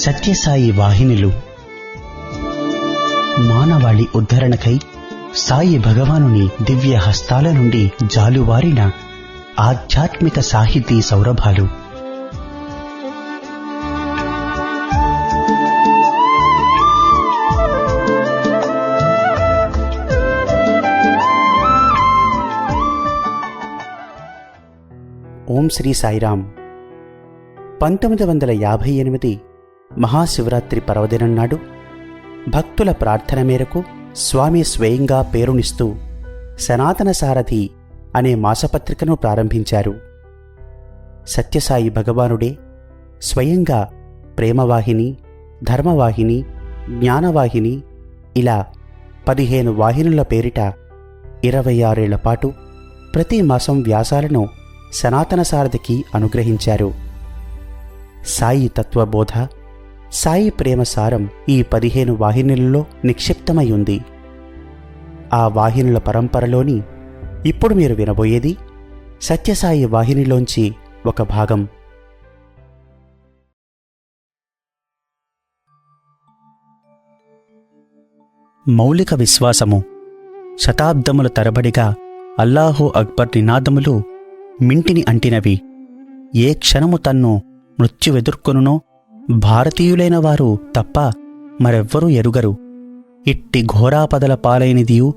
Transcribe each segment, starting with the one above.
సత్యసాయి వాహినులు మానవాళి ఉద్ధరణకై సాయి భగవానుని దివ్య హస్తాల నుండి జాలువారిన ఆధ్యాత్మిక సాహితీ సౌరభాలు. ఓం శ్రీ సాయిరాం. 1958 మహాశివరాత్రి పర్వదినం నాడు భక్తుల ప్రార్థన మేరకు స్వామి స్వయంగా పేరునిస్తూ సనాతన సారథి అనే మాసపత్రికను ప్రారంభించారు. సత్యసాయి భగవానుడే స్వయంగా ప్రేమవాహిని, ధర్మవాహిని, జ్ఞానవాహిని ఇలా 15 వాహినుల పేరిట 26 ఏళ్ల పాటు ప్రతి మాసం వ్యాసాలను సనాతన సారథికి అనుగ్రహించారు. సాయి తత్వబోధ, సాయి ప్రేమ సారం ఈ 15 వాహినులలో నిక్షిప్తమై ఉంది. ఆ వాహినుల పరంపరలోని ఇప్పుడు మీరు వినబోయేది సత్యసాయి వాహినిలోంచి ఒక భాగం. మౌలిక విశ్వాసము. శతాబ్దముల తరబడిగా అల్లాహు అక్బర్ నినాదములు మింటిని అంటినవి. ఏ క్షణము తన్ను మృత్యువెదుర్కొనునో భారతీయులైన వారు తప్ప మరెవ్వరూ ఎరుగరు. ఇట్టి ఘోరాపదల పాలైనదియు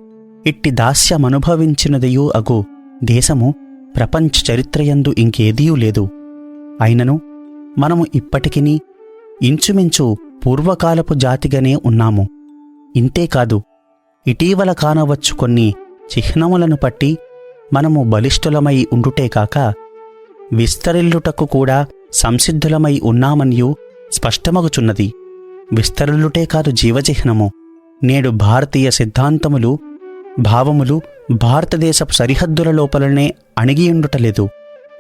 ఇట్టి దాస్యమనుభవించినదియూ అగు దేశము ప్రపంచ చరిత్రయందు ఇంకేదీయూ లేదు. అయినను మనము ఇప్పటికినీ ఇంచుమించు పూర్వకాలపు జాతిగానే ఉన్నాము. ఇంతేకాదు, ఇటీవల కానవచ్చు కొన్ని చిహ్నములను పట్టి మనము బలిష్ఠులమై ఉండుటే కాక విస్తరిల్లుటకు కూడా సంసిద్ధులమై ఉన్నామనియు స్పష్టమగుచున్నది. విస్తరిల్లుటే కాదు జీవచిహ్నము. నేడు భారతీయ సిద్ధాంతములు, భావములు భారతదేశపు సరిహద్దుల లోపలనే అణిగియుండుటలేదు.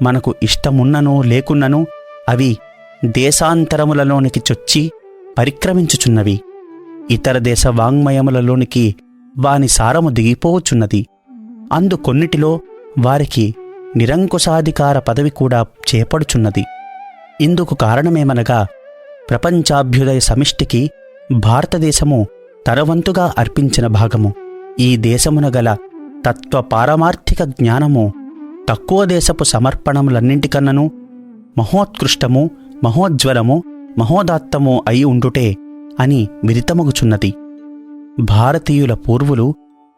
మనకు ఇష్టమున్ననో లేకున్ననో అవి దేశాంతరములలోనికి చొచ్చి పరిక్రమించుచున్నవి. ఇతర దేశ వాంగ్మయములలోనికి వాని సారము దిగిపోవచ్చున్నది. అందు కొన్నిటిలో వారికి నిరంకుశాధికార పదవి కూడా చేపడుచున్నది. ఇందుకు కారణమేమనగా ప్రపంచాభ్యుదయ సమిష్టికి భారతదేశము తరవంతుగా అర్పించిన భాగము. ఈ దేశమున గల తత్వ పారమార్థిక జ్ఞానము తక్కువ దేశపు సమర్పణములన్నింటికన్నను మహోత్కృష్టము, మహోజ్వలము, మహోదాత్తము అయి ఉండుటే అని విదితమగుచున్నది. భారతీయుల పూర్వులు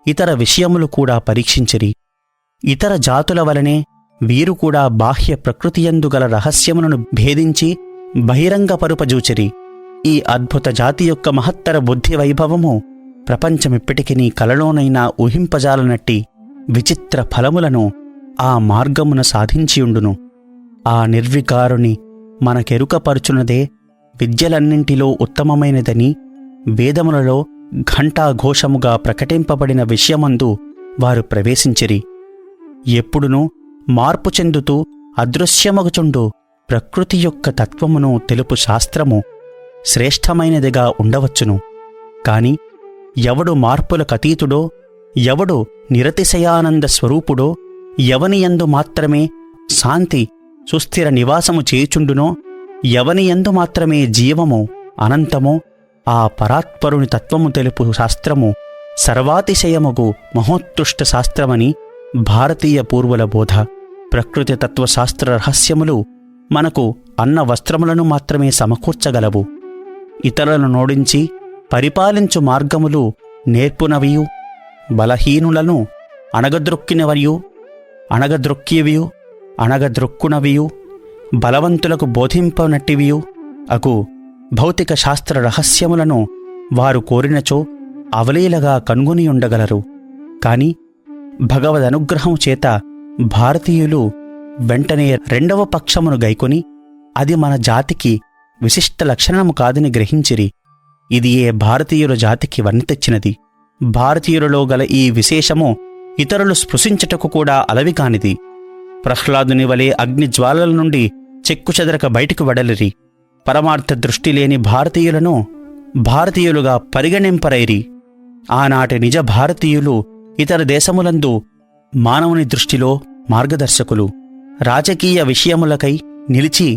ఇతర విషయములు కూడా పరీక్షించిరి. ఇతర జాతుల వలనే వీరు కూడా బాహ్య ప్రకృతియందు గల రహస్యములను భేదించి బహిరంగపరుపజూచిరి. ఈ అద్భుత జాతి యొక్క మహత్తర బుద్ధి వైభవము ప్రపంచమిప్పటికినీ కలలోనైనా ఊహింపజాలనట్టి విచిత్ర ఫలములను ఆ మార్గమున సాధించియుండును. ఆ నిర్వికారుని మనకెరుకపరుచున్నదే విద్యలన్నింటిలో ఉత్తమమైనదని వేదములలో ఘంటాఘోషముగా ప్రకటింపబడిన విషయమందు వారు ప్రవేశించిరి. ఎప్పుడునూ మార్పు చెందుతూ అదృశ్యమగుచుండు ప్రకృతి యొక్క తత్వమును తెలుపు శాస్త్రము శ్రేష్టమైనదిగా ఉండవచ్చును. కాని ఎవడు మార్పులకతీతుడో, ఎవడు నిరతిశయానంద స్వరూపుడో, ఎవనియందు మాత్రమే శాంతి సుస్థిర నివాసము చేయుచుండునో, ఎవనియందు మాత్రమే జీవము అనంతమో ఆ పరాత్పరుని తత్వము తెలుపు శాస్త్రము సర్వాతిశయముగు మహోత్కృష్ట శాస్త్రమని భారతీయ పూర్వుల బోధ. ప్రకృతి తత్వశాస్త్ర రహస్యములు మనకు అన్న వస్త్రములను మాత్రమే సమకూర్చగలవు. ఇతరులను నోడించి పరిపాలించు మార్గములు నేర్పునవియు, బలహీనులను అణగద్రొక్కినవియు అణగద్రొక్కునవియు, బలవంతులకు బోధింపనట్టివియు అగు భౌతిక శాస్త్ర రహస్యములను వారు కోరినచో అవలీలగా కనుగొనియుండగలరు. కాని భగవదనుగ్రహము చేత భారతీయులు వెంటనే రెండవ పక్షమును గైకొని అది మన జాతికి విశిష్ట లక్షణము కాదని గ్రహించిరి. ఇది ఏ భారతీయుల జాతికి వన్నె తెచ్చినది. భారతీయులలో గల ఈ విశేషము ఇతరులు స్పృశించుటకు కూడా అలవికానిది. ప్రహ్లాదుని వలె అగ్నిజ్వాలల నుండి చెక్కుచెదరక బయటికి వడలిరి. పరమార్థ దృష్టి లేని భారతీయులను భారతీయులుగా పరిగణింపరైరి. ఆనాటి నిజ భారతీయులు ఇతర దేశములందు మానవుని దృష్టిలో మార్గదర్శకులు. రాజకీయ విషయములకై నిలిచి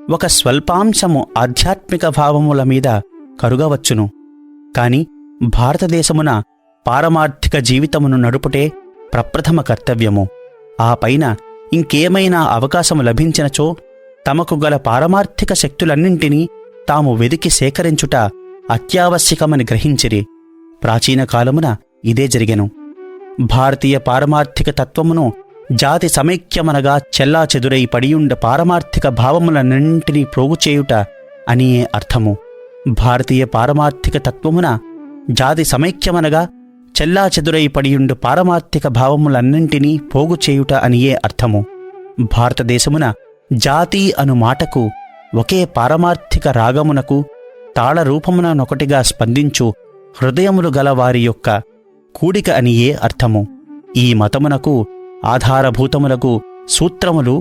ఒక స్వల్పాంశము ఆధ్యాత్మిక భావముల మీద కరుగవచ్చును. కాని భారతదేశమున పారమార్థిక జీవితమును నడుపుటే ప్రప్రథమ కర్తవ్యము. ఆ పైన ఇంకేమైనా అవకాశము లభించినచో తమకు గల పారమార్థిక శక్తులన్నింటినీ తాము వెదికి సేకరించుట అత్యావశ్యకమని గ్రహించిరి. ప్రాచీన కాలమున ఇదే జరిగెను. భారతీయ పారమార్థిక తత్వమును జాతి సమైక్యమనగా చెల్లాచెదురై పడియుండ పారమార్థిక భావములన్నింటినీ ప్రోగుచేయుట అనియే అర్థము. భారతీయ పారమార్థిక తత్వమున జాతి సమైక్యమనగా చెల్లాచెదురై పడియుండు పారమార్థిక భావములన్నింటినీ పోగుచేయుట అనియే అర్థము. భారతదేశమున జాతి అను మాటకు ఒకే పారమార్థిక రాగమునకు తాళరూపముననొకటిగా స్పందించు హృదయములు గల వారి యొక్క కూడిక అనియే అర్థము. ఈ మతమునకు ఆధారభూతములకు సూత్రములు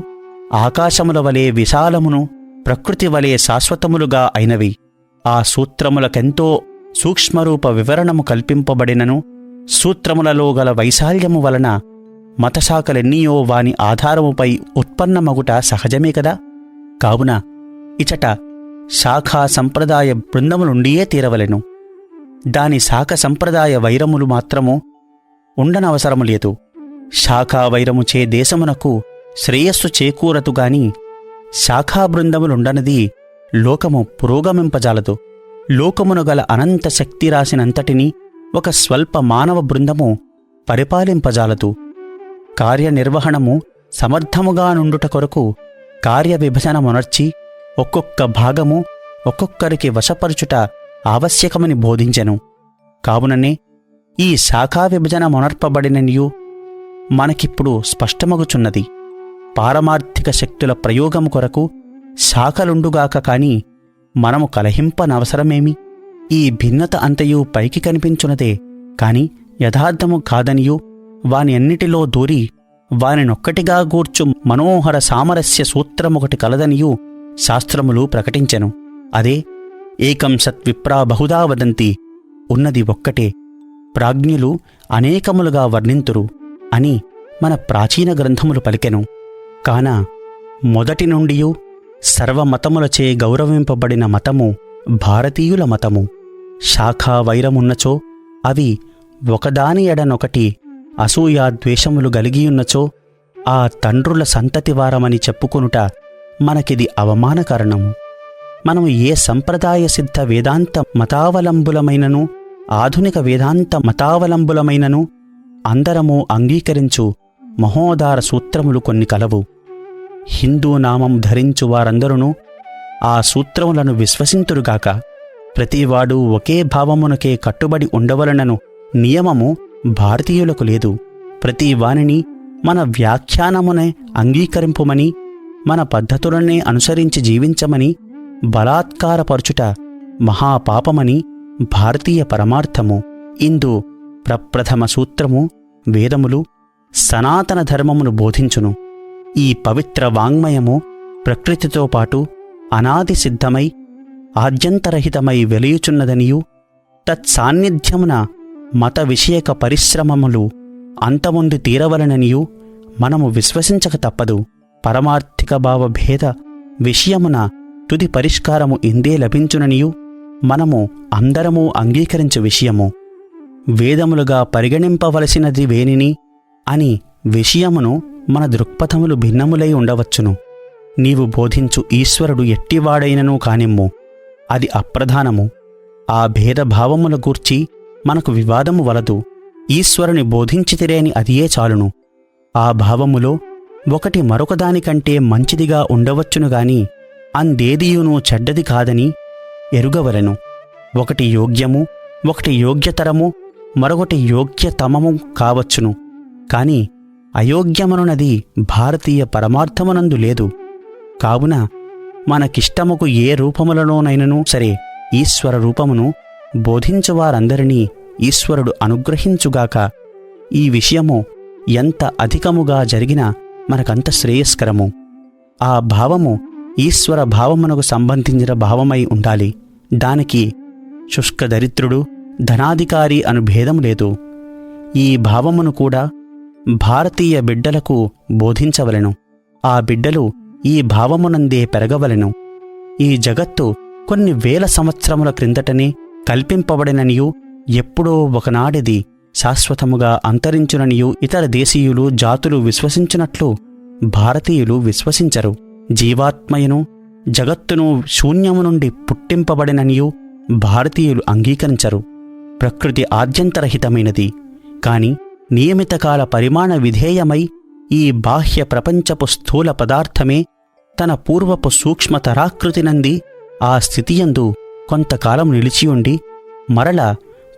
ఆకాశముల వలె విశాలమును ప్రకృతి వలె శాశ్వతములుగా అయినవి. ఆ సూత్రములకెంతో సూక్ష్మరూప వివరణము కల్పింపబడినను సూత్రములలో గల వైశాల్యము వలన మతశాఖలెన్నియో వాని ఆధారముపై ఉత్పన్నమగుట సహజమే కదా. కావున ఇచట శాఖా సంప్రదాయ బృందములుండియే తీరవలెను. దాని శాఖ సంప్రదాయ వైరములు మాత్రము ఉండనవసరము లేదు. శాఖా వైరముచే దేశమునకు శ్రేయస్సు చేకూరతుగాని శాఖా బృందములుండనది లోకము పురోగమింపజాలదు. లోకమును గల అనంత శక్తి రాశినంతటినీ ఒక స్వల్ప మానవ బృందము పరిపాలింపజాలదు. కార్యనిర్వహణము సమర్థముగా నుండుట కొరకు కార్యవిభజనమునర్చి ఒక్కొక్క భాగము ఒక్కొక్కరికి వశపరుచుట ఆవశ్యకమని బోధించెను. కావుననే ఈ శాఖా విభజన మొనర్పబడిననియు మనకిప్పుడు స్పష్టమగుచున్నది. పారమార్థిక శక్తుల ప్రయోగము కొరకు శాఖలుండుగాక కాని మనము కలహింపనవసరమేమి? ఈ భిన్నత అంతయు పైకి కనిపించున్నదే కాని యథార్థము కాదనియు వాని అన్నిటిలో దూరి వానినొక్కటిగా గూర్చు మనోహర సామరస్య సూత్రమొకటి కలదనియు శాస్త్రములు ప్రకటించెను. అదే ఏకం సత్విప్రా బహుదా వదంతి, ఉన్నది ఒక్కటే, ప్రాజ్ఞులు అనేకములుగా వర్ణింతురు అని మన ప్రాచీన గ్రంథములు పలికెను. కాన మొదటి నుండియు సర్వమతములచే గౌరవింపబడిన మతము భారతీయుల మతము. శాఖా వైరమున్నచో అవి ఒకదాని ఎడనొకటి అసూయాద్వేషములు గలిగియున్నచో ఆ తండ్రుల సంతతివారమని చెప్పుకొనుట మనకిది అవమానకారణము. మనము ఏ సంప్రదాయ సిద్ధ వేదాంత మతావలంబులమైనను ఆధునిక వేదాంత మతావలంబులమైనను అందరము అంగీకరించు మహోదార సూత్రములు కొన్ని కలవు. హిందూ నామం ధరించు వారందరూ ఆ సూత్రములను విశ్వసింతురుగాక. ప్రతివాడు ఒకే భావమునకే కట్టుబడి ఉండవలనను నియమము భారతీయులకు లేదు. ప్రతి వానిని మన వ్యాఖ్యానమునే అంగీకరింపుమని, మన పద్ధతులనే అనుసరించి జీవించమని బలాత్కారపరచుట మహాపాపమని భారతీయ పరమార్థము. ఇందు ప్రప్రథమ సూత్రము వేదములు సనాతన ధర్మమును బోధించును. ఈ పవిత్ర వాంగ్మయము ప్రకృతితో పాటు అనాది సిద్ధమై ఆద్యంతరహితమై వెలియుచున్నదనియు తత్సాన్నిధ్యమున మత విషయక పరిశ్రమములు అంతముందు తీరవలననియు మనము విశ్వసించక తప్పదు. పరమార్థిక భావభేద విషయమున తుది పరిష్కారము ఇందే లభించుననియు మనము అందరము అంగీకరించు విషయము. వేదములుగా పరిగణింపవలసినది వేనిని అని విషయమును మన దృక్పథములు భిన్నములై ఉండవచ్చును. నీవు బోధించు ఈశ్వరుడు ఎట్టివాడైనను కానిమ్ము, అది అప్రధానము. ఆ భేదభావముల గూర్చి మనకు వివాదము వలదు. ఈశ్వరుని బోధించితిరేని అదియే చాలును. ఆ భావములో ఒకటి మరొకదానికంటే మంచిదిగా ఉండవచ్చునుగాని అందేదియునూ చెడ్డది కాదని ఎరుగవలెను. ఒకటి యోగ్యము, ఒకటి యోగ్యతరము, మరొకటి యోగ్యతమము కావచ్చును. కాని అయోగ్యమనున్నది భారతీయ పరమార్థమునందు లేదు. కావున మనకిష్టముకు ఏ రూపములలోనైనను సరే ఈశ్వర రూపమును బోధించువారందరినీ ఈశ్వరుడు అనుగ్రహించుగాక. ఈ విషయము ఎంత అధికముగా జరిగినా మనకంత శ్రేయస్కరము. ఆ భావము ఈశ్వర భావమునకు సంబంధించిన భావమై ఉండాలి. దానికి శుష్క దరిద్రుడు, ధనాధికారి అను భేదము లేదు. ఈ భావమును కూడా భారతీయ బిడ్డలకు బోధించవలెను. ఆ బిడ్డలు ఈ భావమునందే పెరగవలెను. ఈ జగత్తు కొన్ని వేల సంవత్సరముల క్రిందటనే కల్పింపబడిననియూ ఎప్పుడో ఒకనాడిది శాశ్వతముగా అంతరించుననియూ ఇతర దేశీయులు జాతులు విశ్వసించినట్లు భారతీయులు విశ్వసించరు. జీవాత్మయును జగత్తును శూన్యము నుండి పుట్టింపబడిననియూ భారతీయులు అంగీకరించరు. ప్రకృతి ఆద్యంతరహితమైనది, కాని నియమితకాల పరిమాణ విధేయమై ఈ బాహ్య ప్రపంచపు స్థూల పదార్థమే తన పూర్వపు సూక్ష్మతరాకృతినంది ఆ స్థితియందు కొంతకాలం నిలిచియుండి మరల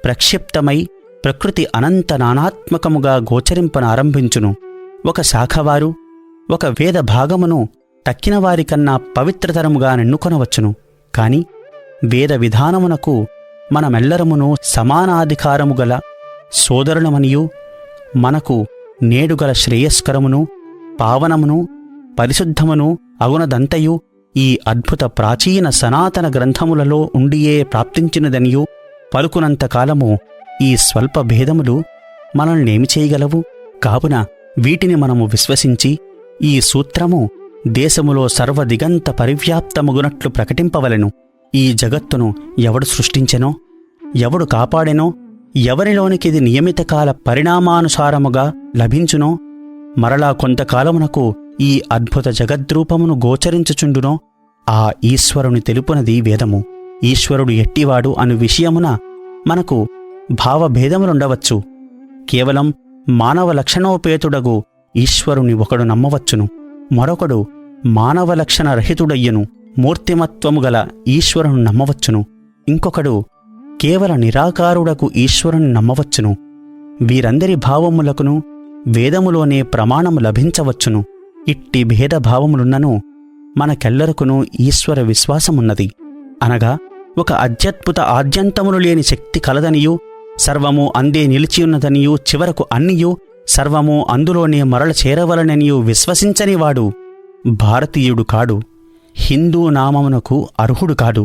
ప్రక్షిప్తమై ప్రకృతి అనంత నానాత్మకముగా గోచరింపనారంభించును. ఒక శాఖవారు ఒక వేద భాగమును తక్కినవారికన్నా పవిత్రతరముగా నెన్నుకొనవచ్చును. కాని వేద విధానమునకు మనమెల్లరమును సమానాధికారము గల సోదరులమనియూ మనకు నేడుగల శ్రేయస్కరమును పావనమును పరిశుద్ధమును అగునదంతయు ఈ అద్భుత ప్రాచీన సనాతన గ్రంథములలో ఉండియే ప్రాప్తించినదనియూ పలుకునంతకాలము ఈ స్వల్ప భేదములు మనల్నేమి చేయగలవు? కావున వీటిని మనము విశ్వసించి ఈ సూత్రము దేశములో సర్వదిగంత పరివ్యాప్తమగునట్లు ప్రకటింపవలెను. ఈ జగత్తును ఎవడు సృష్టించెనో, ఎవడు కాపాడెనో, ఎవరిలోనికిది నియమితకాల పరిణామానుసారముగా లభించునో, మరలా కొంతకాలమునకు ఈ అద్భుత జగద్రూపమును గోచరించుచుండునో ఆ ఈశ్వరుని తెలుపునది వేదము. ఈశ్వరుడు ఎట్టివాడు అను విషయమున మనకు భావభేదములుండవచ్చు. కేవలం మానవ లక్షణోపేతుడగు ఈశ్వరుని ఒకడు నమ్మవచ్చును, మరొకడు మానవ లక్షణ రహితుడయ్యను మూర్తిమత్వము గల ఈశ్వరుని నమ్మవచ్చును, ఇంకొకడు కేవల నిరాకారుడకు ఈశ్వరుని నమ్మవచ్చును. వీరందరి భావములకును వేదములోనే ప్రమాణము లభించవచ్చును. ఇట్టి భేదభావములున్నను మనకెల్లరకును ఈశ్వర విశ్వాసమున్నది. అనగా ఒక అత్యద్భుత ఆద్యంతములు లేని శక్తి కలదనియూ సర్వము అందే నిలిచియున్నదనియూ చివరకు అన్నియూ సర్వము అందులోనే మరల చేరవలననియూ విశ్వసించనివాడు భారతీయుడు కాడు, హిందూ నామమునకు అర్హుడు కాడు.